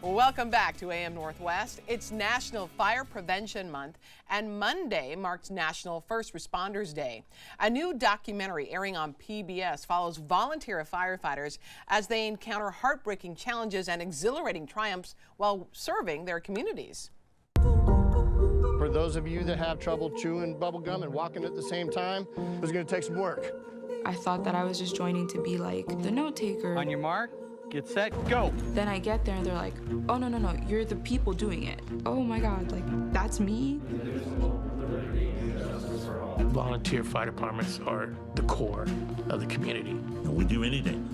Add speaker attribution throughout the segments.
Speaker 1: Welcome back to AM Northwest. It's National Fire Prevention Month, and Monday marks National First Responders Day. A new documentary airing on PBS follows volunteer firefighters as they encounter heartbreaking challenges and exhilarating triumphs while serving their communities.
Speaker 2: For those of you that have trouble chewing bubble gum and walking at the same time, it's going to take some work.
Speaker 3: I thought that I was just joining to be like the note taker.
Speaker 4: On your mark, get set, go.
Speaker 3: Then I get there and they're like, oh, no, you're the people doing it. Oh my God, like, that's me?
Speaker 5: Volunteer fire departments are the core of the community.
Speaker 6: We do anything.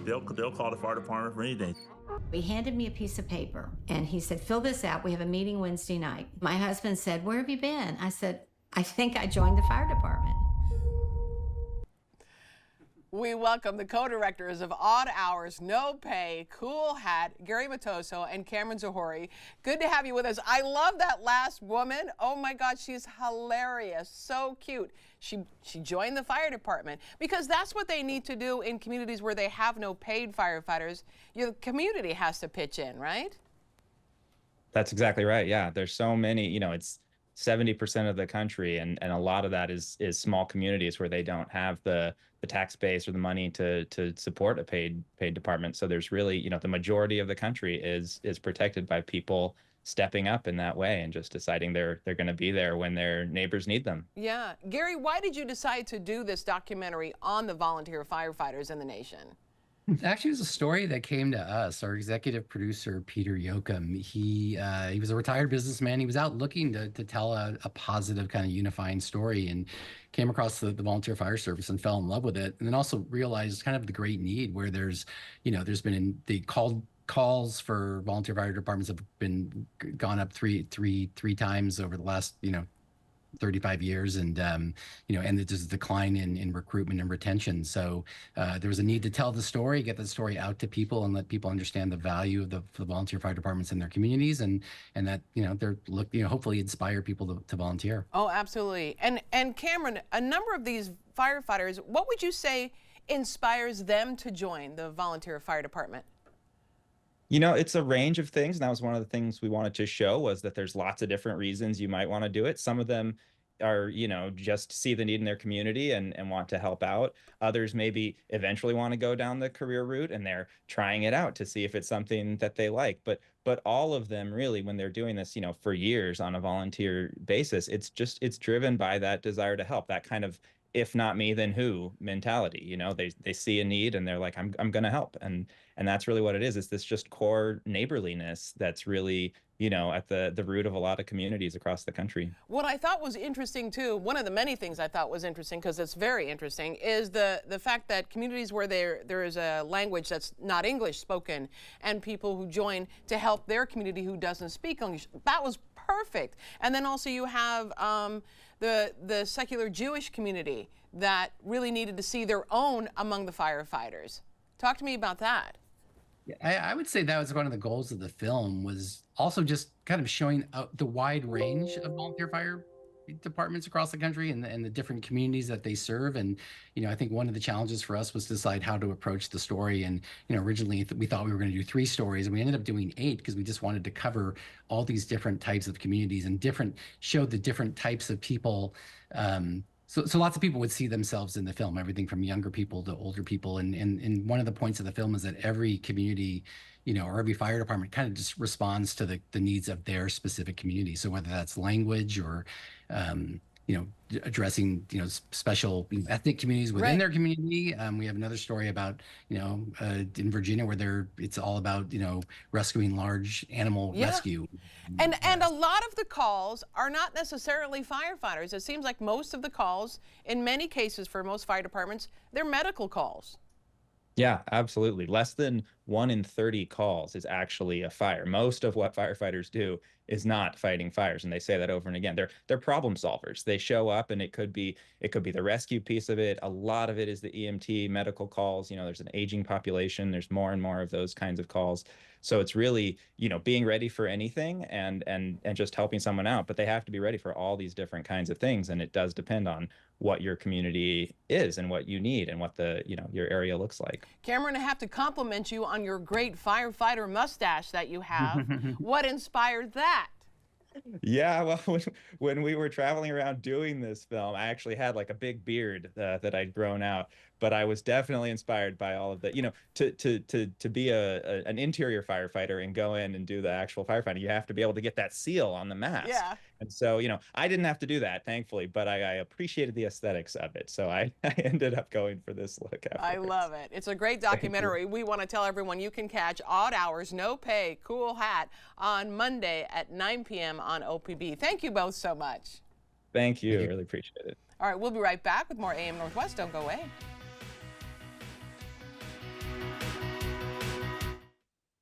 Speaker 6: They'll call the fire department for anything.
Speaker 7: He handed me a piece of paper and he said, fill this out. We have a meeting Wednesday night. My husband said, where have you been? I said, I think I joined the fire department.
Speaker 1: We welcome the co-directors of Odd Hours, No Pay, Cool Hat, Gary Matoso and Cameron Zohoori. Good to have you with us. I love that last woman. Oh my God, she's hilarious, so cute. She joined the fire department because that's what they need to do in communities where they have no paid firefighters. Your community has to pitch in, right?
Speaker 8: That's exactly right. Yeah, there's so many, it's 70% of the country, and a lot of that is small communities where they don't have the tax base or the money to support a paid department. So there's really, the majority of the country is protected by people stepping up in that way and just deciding they're going to be there when their neighbors need them.
Speaker 1: Yeah. Gary, why did you decide to do this documentary on the volunteer firefighters in the nation?
Speaker 9: Actually, it was a story that came to us. Our executive producer, Peter Yoakum, he was a retired businessman. He was out looking to tell a positive kind of unifying story and came across the volunteer fire service and fell in love with it. And then also realized kind of the great need where there's been the calls for volunteer fire departments have been gone up three times over the last, 35 years, and and there's a decline in recruitment and retention. So there was a need to tell the story, get the story out to people, and let people understand the value of the volunteer fire departments in their communities, and that they're hopefully inspire people to volunteer.
Speaker 1: Oh, absolutely. And Cameron, a number of these firefighters, what would you say inspires them to join the volunteer fire department?
Speaker 8: It's a range of things, and that was one of the things we wanted to show, was that there's lots of different reasons you might want to do it. Some of them are, just see the need in their community and want to help out. Others maybe eventually want to go down the career route and they're trying it out to see if it's something that they like. But all of them really, when they're doing this, for years on a volunteer basis, it's driven by that desire to help, that kind of if not me, then who mentality. They see a need and they're like, I'm going to help. And that's really what it is. It's this just core neighborliness that's really, at the root of a lot of communities across the country.
Speaker 1: What I thought was interesting too, one of the many things I thought was interesting, because it's very interesting, is the fact that communities where there is a language that's not English spoken and people who join to help their community who doesn't speak English, that was perfect. And then also you have the secular Jewish community that really needed to see their own among the firefighters. Talk to me about that.
Speaker 9: I would say that was one of the goals of the film, was also just kind of showing the wide range of volunteer fire departments across the country and the different communities that they serve. And, I think one of the challenges for us was to decide how to approach the story. And, originally we thought we were going to do 3 stories, and we ended up doing 8 because we just wanted to cover all these different types of communities and show the different types of people. So lots of people would see themselves in the film, everything from younger people to older people. And one of the points of the film is that every community, or every fire department kind of just responds to the needs of their specific community. So whether that's language or, addressing, special ethnic communities within their community. We have another story about, in Virginia where it's all about, rescuing large animal rescue.
Speaker 1: And a lot of the calls are not necessarily firefighters. It seems like most of the calls, in many cases for most fire departments, they're medical calls.
Speaker 8: Yeah, absolutely. Less than 1 in 30 calls is actually a fire. Most of what firefighters do is not fighting fires, and they say that over and again. They're problem solvers. They show up, and it could be the rescue piece of it. A lot of it is the EMT medical calls. You know, there's an aging population. There's more and more of those kinds of calls. So it's really, you know, being ready for anything and just helping someone out. But they have to be ready for all these different kinds of things, and it does depend on what your community is and what you need and what the, you know, your area looks like.
Speaker 1: Cameron, I have to compliment you on your great firefighter mustache that you have. What inspired that?
Speaker 8: Yeah, well, when we were traveling around doing this film, I actually had like a big beard that I'd grown out, but I was definitely inspired by all of the, you know, to be an interior firefighter and go in and do the actual firefighting, you have to be able to get that seal on the mask.
Speaker 1: Yeah.
Speaker 8: And so, you know, I didn't have to do that, thankfully, but I appreciated the aesthetics of it. So I ended up going for this look afterwards.
Speaker 1: I love it. It's a great documentary. We want to tell everyone you can catch Odd Hours, No Pay, Cool Hat on Monday at 9 p.m. on OPB. Thank you both so much.
Speaker 8: Thank you. Really appreciate it.
Speaker 1: All right, we'll be right back with more AM Northwest. Don't go away.